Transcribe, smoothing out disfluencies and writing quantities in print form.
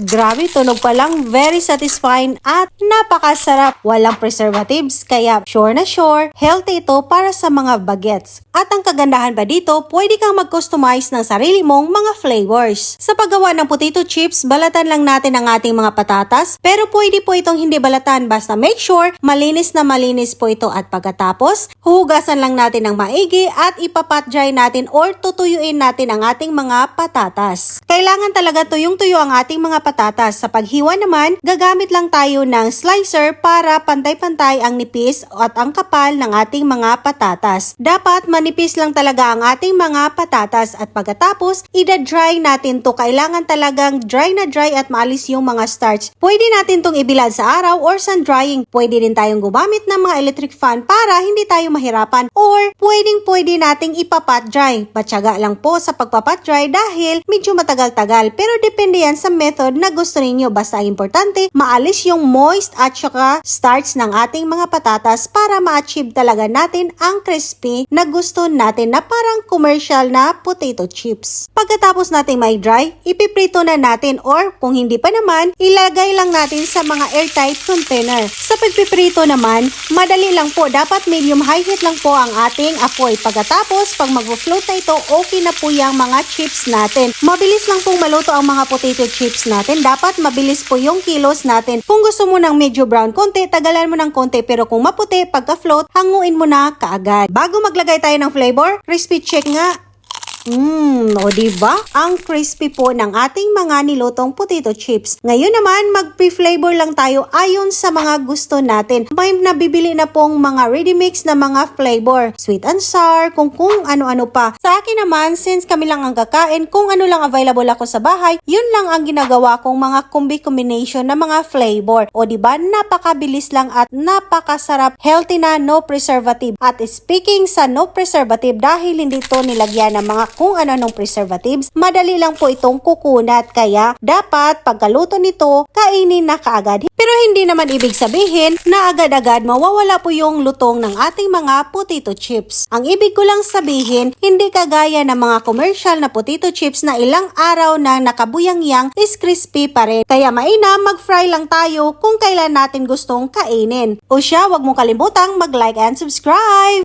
Grabe, tunog pa lang, very satisfying at napakasarap. Walang preservatives, kaya sure na sure, healthy ito para sa mga bagets. At ang kagandahan pa dito, pwede kang mag-customize ng sarili mong mga flavors. Sa paggawa ng potato chips, balatan lang natin ang ating mga patatas, pero pwede po itong hindi balatan, basta make sure malinis na malinis po ito at pagkatapos, hugasan lang natin ng maigi at ipapat dry natin or tutuyuin natin ang ating mga patatas. Kailangan talaga tuyong-tuyo ang ating mga patatas. Sa paghiwa naman, gagamit lang tayo ng slicer para pantay-pantay ang nipis at ang kapal ng ating mga patatas. Dapat manipis lang talaga ang ating mga patatas at pagkatapos, ida-dry natin to. Kailangan talagang dry na dry at maalis yung mga starch. Pwede natin tong ibilad sa araw or sun drying. Pwede din tayong gumamit ng mga electric fan para hindi tayo mahirapan or pwede nating ipapat dry. Batyaga lang po sa pagpapat dry dahil medyo matagal-tagal pero depende yan sa method na gusto ninyo. Basta importante, maalis yung moist at saka starch ng ating mga patatas para ma-achieve talaga natin ang crispy na gusto natin na parang commercial na potato chips. Pagkatapos nating may dry, ipiprito na natin or kung hindi pa naman, ilagay lang natin sa mga airtight container. Sa pagpiprito naman, madali lang po. Dapat medium high heat lang po ang ating apoy. Pagkatapos, pag mag-float na ito, okay na po yung mga chips natin. Mabilis lang pong maluto ang mga potato chips natin. Dapat mabilis po yung kilos natin. Kung gusto mo ng medyo brown konti, tagalan mo ng konti. Pero kung maputi, pagka-float, hanguin mo na kaagad. Bago maglagay tayo ng flavor, crispy check nga. O diba? Ang crispy po ng ating mga nilutong potato chips. Ngayon naman, mag-pre-flavor lang tayo ayon sa mga gusto natin. May nabibili na pong mga ready-mix na mga flavor. Sweet and sour, kung ano-ano pa. Sa akin naman, since kami lang ang kakain, kung ano lang available ako sa bahay, yun lang ang ginagawa kong mga combination na mga flavor. O diba? Napakabilis lang at napakasarap. Healthy na, no preservative. At speaking sa no preservative, dahil hindi to nilagyan ng mga kung ano-anong preservatives, madali lang po itong kukunat. Kaya dapat pagkaluto nito, kainin na kaagad. Pero hindi naman ibig sabihin na agad-agad mawawala po yung lutong ng ating mga potato chips. Ang ibig ko lang sabihin, hindi kagaya ng mga commercial na potato chips na ilang araw na nakabuyang-yang is crispy pa rin. Kaya mainam, mag-fry lang tayo kung kailan natin gustong kainin. O siya, wag mong kalimutang mag-like and subscribe!